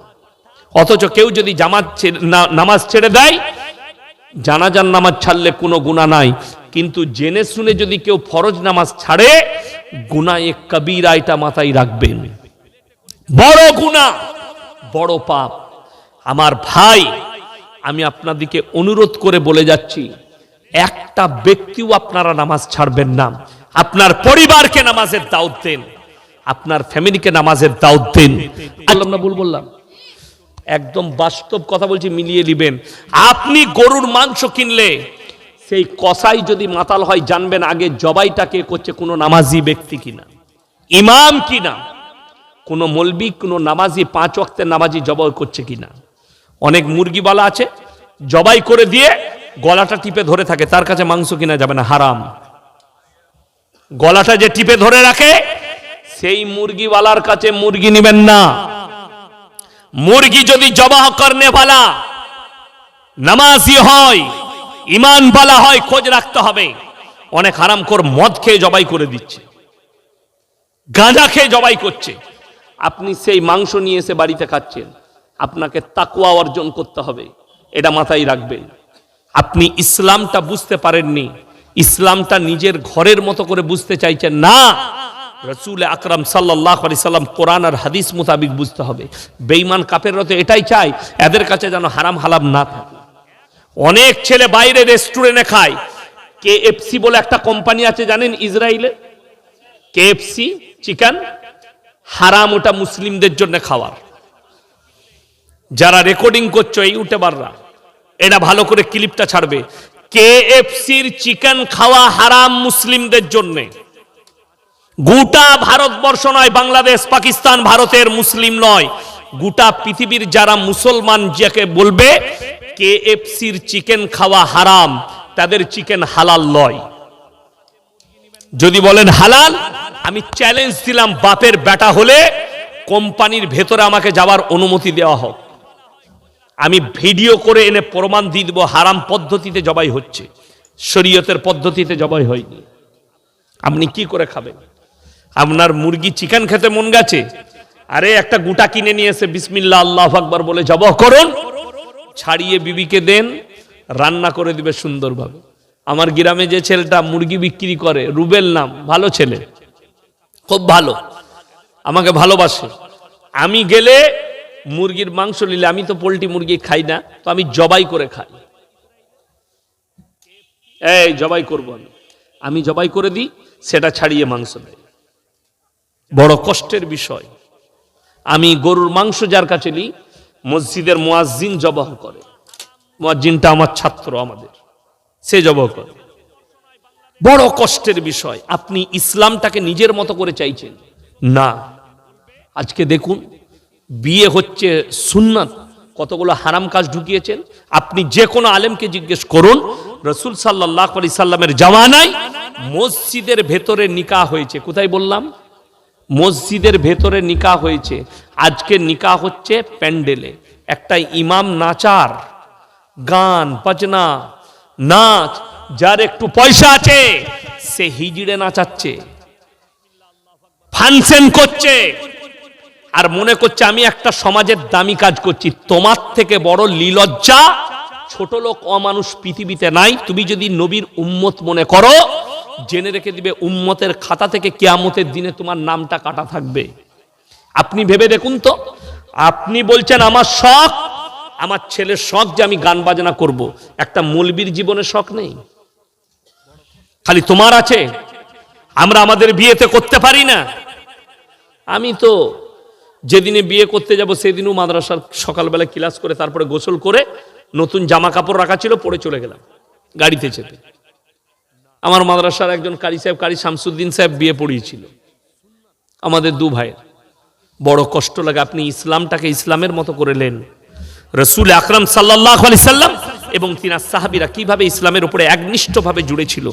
অথচ কেউ যদি নামাজ ছেড়ে দেয়, জানাজার নামাজ ছাড়লে কোনো গুনাহ নাই, কিন্তু জেনে শুনে যদি কেউ ফরজ নামাজ ছাড়ে, গুনাহে কবিরা, এটা মাথায় রাখবেন, বড় গুনাহ, বড় পাপ। আমার ভাই, আমি আপনাদেরকে অনুরোধ করে বলে যাচ্ছি, একটা ব্যক্তিও আপনারা নামাজ ছাড়বেন না। আপনার পরিবারকে নামাজের দাওয়াত দেন, আপনার ফ্যামিলিকে নামাজের দাওয়াত দেন। বললাম না ভুল বললাম? একদম বাস্তব কথা বলছি, মিলিয়ে নেবেন। আপনি গরুর মাংস কিনলে সেই কসাই যদি মাতাল হয়, জানবেন আগে জবাইটা কে করছে, কোনো নামাজি ব্যক্তি কিনা, ইমাম কিনা, কোনো মলবি, কোনো নামাজি, 5 ওয়াক্তের নামাজি জবাই করছে কিনা। অনেক মুরগিওয়ালা আছে, জবাই করে দিয়ে গলাটা টিপে ধরে থাকে, তার কাছে মাংস কিনা যাবে না, হারাম। গলাটা যে টিপে ধরে রাখে, সেই মুরগিওয়ালার কাছে মুরগি নেবেন না। মুরগি যদি জবাহ করনে वाला নামাজি হয়, ঈমান वाला হয়, খোঁজ রাখতে হবে। অনেক হারামখোর মদ খেয়ে জবাই করে দিচ্ছে, গাঁজা খেয়ে জবাই করছে, আপনি সেই মাংস নিয়ে এসে বাড়িতে খাচ্ছেন। আপনাকে তাকওয়া অর্জন করতে হবে, এটা মাথায় রাখবেন। আপনি ইসলামটা বুঝতে পারেননি, ইসলামটা নিজের ঘরের মতো করে বুঝতে চাইছেন না। রাসূল আকরাম সাল্লাল্লাহু আলাইহি সাল্লাম কোরআন আর হাদিস মোতাবেক বুঝতে হবে। বেঈমান কাফেররা তো এটাই চায়, এদের কাছে যেন হারাম হালাল না থাকে। অনেক ছেলে বাইরে রেস্টুরেন্টে খায়। KFC বলে একটা কোম্পানি আছে জানেন ইসরায়েলে, KFC চিকেন হারাম, ওটা মুসলিমদের জন্য খাওয়ার। যারা রেকর্ডিং করছো ইউটিউবাররা, এটা ভালো করে ক্লিপটা ছাড়বে। KFCর চিকেন খাওয়া হারাম মুসলিমদের জন্য। গোটা ভারতবর্ষ নয়, বাংলাদেশ, পাকিস্তান, ভারতের মুসলিম নয়, গোটা পৃথিবীর যারা মুসলমান যাকে বলবে KFCর চিকেন খাওয়া হারাম, তাদের চিকেন হালাল নয়। যদি বলেন হালাল, আমি চ্যালেঞ্জ দিলাম, বাপের বেটা হলে কোম্পানির ভেতরে আমাকে যাওয়ার অনুমতি দেওয়া হোক, আমি ভিডিও করে এনে প্রমাণ দিয়ে দেব হারাম পদ্ধতিতে জবাই হচ্ছে, শরীয়তের পদ্ধতিতে জবাই হয়নি। আপনি কি করে খাবেন? আপনার মুরগি চিকেন খেতে মন গেছে, আরে একটা গোটা কিনে নিয়ে এসে বিসমিল্লাহ আল্লাহু আকবার বলে জবাই করুন, ছাড়িয়ে বিবিকে দেন, রান্না করে দিবে সুন্দরভাবে। আমার গ্রামে যে ছেলেটা মুরগি বিক্রি করে, রুবেল নাম, ভালো ছেলে, খুব ভালো, আমাকে ভালোবাসে। আমি গেলে মুরগির মাংস নিলে, আমি তো পোল্ট্রি মুরগি খাই না, তো আমি জবাই করে খাই। এই জবাই করবো, আমি জবাই করে দিই, সেটা ছাড়িয়ে মাংস দেয়। বড় কষ্টের বিষয়। আমি গরুর মাংস যার কাছে নিই, মসজিদের মুয়াজ্জিন জবাহ করে, মুয়াজ্জিনটা আমার ছাত্র, আমাদের, সে জবাহ করে। বড় কষ্টের বিষয়। আপনি ইসলামটাকে নিজের মতো করে চাইছেন না। আজকে দেখুন, বিয়ে হচ্ছে সুন্নাত, কতগুলো হারাম কাজ ঢুকিয়েছেন। আপনি যে কোনো আলেমকে জিজ্ঞেস করুন, রাসূল সাল্লাল্লাহু আলাইহি সাল্লামের জামানায় মসজিদের ভেতরে নিকাহ হয়েছে। কোথায় বললাম? মসজিদের ভেতরে নিকাহ হয়েছে। আজকে নিকাহ হচ্ছে প্যান্ডেলে, একটা ইমাম নাচার, গান বাজনা, নাচ, যার একটু পয়সা আছে সে হিজড়ে নাচাচ্ছে, ফাংশন করছে, আর মনে করছে আমি একটা সমাজের দামি কাজ করছি। তোমার থেকে বড় লিলজ্জা ছোট লোক অমানুষ পৃথিবীতে নাই। তুমি যদি নবীর উম্মত মনে করো, জেনে রেখে দিবে উম্মতের খাতা থেকে কিয়ামতের দিনে তোমার নামটা কাটা থাকবে। আপনি ভেবে দেখুন তো, আপনি বলছেন আমার শখ, আমার ছেলের শখ যে আমি গান বাজনা করব। একটা মৌলবীর জীবনে শখ নেই, খালি তোমার আছে। আমরা আমাদের বিয়েতে করতে পারি না। আমি তো যেদিনে বিয়ে করতে যাব সেদিনও মাদ্রাসার সকালবেলা ক্লাস করে তারপরে গোসল করে নতুন জামা কাপড় রাখা ছিল, পরে চলে গেলাম গাড়িতে চেপে। আমার মাদ্রাসার একজন কারি সাহেব, কারি শামসুদ্দিন সাহেব বিয়ে পড়িয়েছিল আমাদের দু ভাইয়ের। বড় কষ্ট লাগে, আপনি ইসলামটাকে ইসলামের মতো করে নেন। রসুল আকরাম সাল্লাল্লাহু আলাইহি সাল্লাম এবং তিনার সাহাবীরা কিভাবে ইসলামের উপরে একনিষ্ঠভাবে জুড়ে ছিল।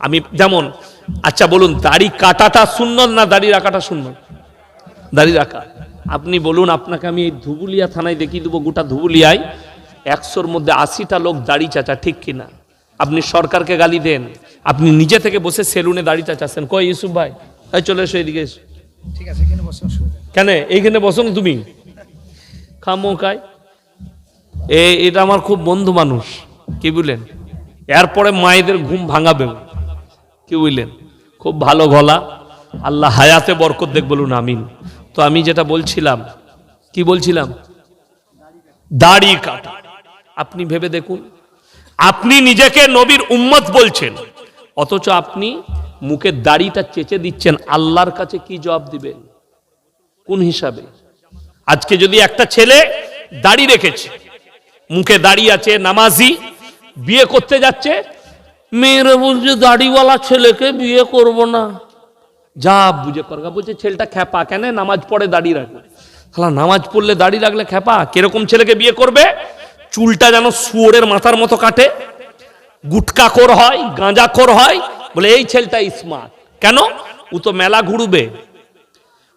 আমি যেমন, আচ্ছা বলুন, দাড়ি কাটাটা সুন্নত না দাড়ি রাখাটা সুন্নত? দাড়ি রাখা। আপনি বলুন, আপনাকে আমি এই ধুবুলিয়া থানায় দেখিয়ে দেবো, গোটা ধুবুলিয়ায় 100-র মধ্যে 80টা লোক দাড়ি চাচা, ঠিক কিনা? আপনি সরকারকে গালি দেন, আপনি নিজে থেকে বসে সেলুনে দাড়ি চাচাচ্ছেন। কই ইউসুফ ভাই, চলে এসো এদিকে এসো। ঠিক আছে, এখানে বসো। কেন এইখানে বসো না তুমি? খামোকায় এটা আমার খুব বন্ধু মানুষ, কি বুঝলেন? এরপরে মায়েদের ঘুম ভাঙাবে, কি বুঝলেন? খুব ভালো গলা, আল্লাহ হায়াতে বরকত দেখ, বলুন আমিন। তো আমি যেটা বলছিলাম, কি বলছিলাম? দাড়ি কাটা। আপনি ভেবে দেখুন, আপনি নিজেকে নবীর উম্মত বলছেন, অথচ আপনি মুখের দাড়িটা চেঁচে দিচ্ছেন। আল্লাহর কাছে কি জবাব দিবেন? কোন হিসাবে? আজকে যদি একটা ছেলে দাড়ি রেখেছে, মুখে দাড়ি আছে, নামাজি, বিয়ে করতে যাচ্ছে, মেয়েরা বলছে দাড়িওয়ালা ছেলেকে বিয়ে করব না। যা বুঝে করগা, বলছে ছেলেটা খ্যাপা, কেন নামাজ পড়ে দাড়ি রাখে। নামাজ পড়লে দাড়ি রাখলে খ্যাপা? কিরকম ছেলেকে বিয়ে করবে? চুলটা যেন শুয়োরের মাথার মতো কাটে, গুটকাখোর হয়, গাঁজাখোর হয়, বলে এই ছেলেটা স্মার্ট। কেন? ও তো মেলা ঘুরবে,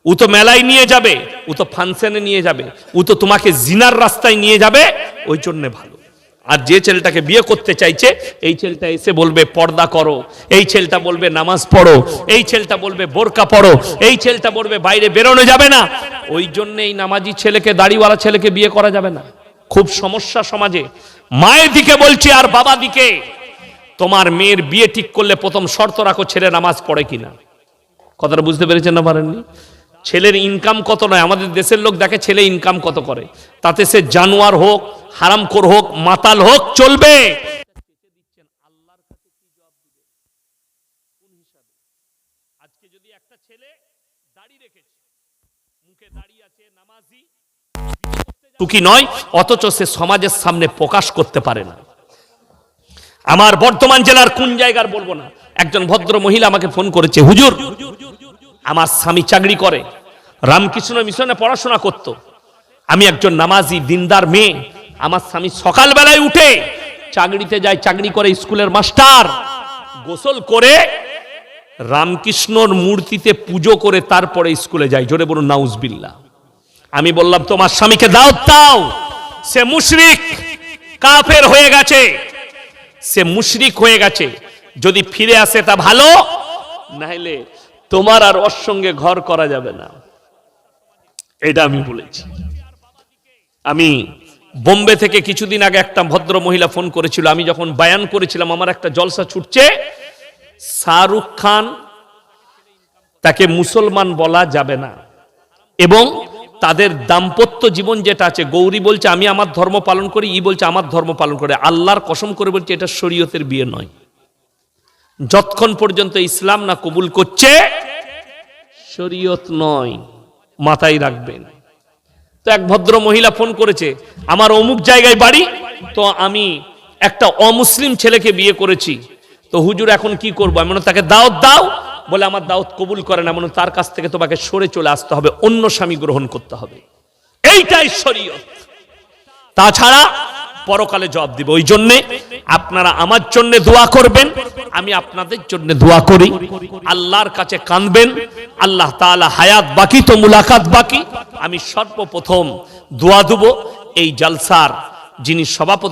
ও তো মেলায় নিয়ে যাবে, ও তো ফাংশনে নিয়ে যাবে, ও তো তোমাকে জিনার রাস্তায় নিয়ে যাবে, ওই জন্যে ভালো। আর যে ছেলেটাকে বিয়ে করতে চাইছে, এই ছেলেটা এসে বলবে পর্দা করো, এই ছেলেটা বলবে নামাজ পড়ো, এই ছেলেটা বলবে বোরকা পড়ো, এই ছেলেটা বলবে বাইরে বেরোনো যাবে না। ওই জন্য এই নামাজি ছেলেকে, দাড়িওয়ালা ছেলেকে বিয়ে করা যাবে না। খুব সমস্যা সমাজে। মায়ের দিকে বলছি আর বাবা দিকে, তোমার মেয়ের বিয়ে ঠিক করলে প্রথম শর্ত রাখো ছেলে নামাজ পড়ে কিনা। কথাটা বুঝতে পেরেছেন না পারেননি? ছেলের ইনকাম কত নয়, আমাদের দেশের লোক দেখে ছেলে ইনকাম কত করে, তাতে সে জানোয়ার হোক, হারামখোর হোক, মাতাল হোক, চলবে। আজকে যদি একটা ছেলে দাড়ি রেখেছে, মুখে দাড়ি আছে, নামাজি, সুখী নয়, অথচ সে সমাজের সামনে প্রকাশ করতে পারে না। আমার বর্ধমান জেলার কোন জায়গার বলবো না, একজন ভদ্র মহিলা আমাকে ফোন করেছে, হুজুর আমার স্বামী চাকরি করে, রামকৃষ্ণ মিশনে পড়াশোনা করত, আমি একজন নামাজি দিনদার মেয়ে, আমার স্বামী সকালবেলায় উঠে চাকরিতে যায়, চাকরি করে স্কুলের মাস্টার, গোসল করে রামকৃষ্ণর মূর্তিতে পুজো করে তারপরে স্কুলে যায়। জোরে বলুন নাউজুবিল্লাহ। আমি বললাম তোমার স্বামীকে দাওয়াত দাও, সে মুশরিক, কাফের হয়ে গেছে, সে মুশরিক হয়ে গেছে, যদি ফিরে আসে তা ভালো, নাহলে তোমার আর ওর সঙ্গে ঘর করা যাবে না। এটা আমি বলেছি। আমি বোম্বে থেকে কিছুদিন আগে একটা ভদ্র মহিলা ফোন করেছিল, আমি যখন বায়ান করেছিলাম আমার একটা জলসা ছুটছে, শাহরুখ খান তাকে মুসলমান বলা যাবে না, এবং তাদের দাম্পত্য জীবন যেটা আছে, গৌরী বলছে আমি আমার ধর্ম পালন করি, ই বলছে আমার ধর্ম পালন করে, আল্লাহর কসম করে বলছে এটা শরীয়তের বিয়ে নয়। যতক্ষণ পর্যন্ত ইসলাম না কবুল করছে, শরীয়ত নয়, মাথায় রাখবেন। তো এক ভদ্র মহিলা ফোন করেছে, আমার অমুক জায়গায় বাড়ি, তো আমি একটা অমুসলিম ছেলেকে বিয়ে করেছি, তো হুজুর এখন কি করবো? আমি তাকে দাওয়াত দাও, বলে আমার দাওয়াত কবুল করে না, মানে তার কাছ থেকে তোমাকে সরে চলে আসতে হবে, অন্য স্বামী গ্রহণ করতে হবে, এইটাই শরীয়ত। তাছাড়া পরকালে জবাব দিবে। ওই জন্যে আপনারা আমার জন্য দোয়া করবেন, আমি আপনাদের জন্য দোয়া করি, আল্লাহর কাছে কাঁদবেন। আল্লাহ তাআলা হায়াত বাকি তো মুলাকাত বাকি। আমি সর্বপ্রথম দোয়া দেব এই জলসার যিনি সভাপতি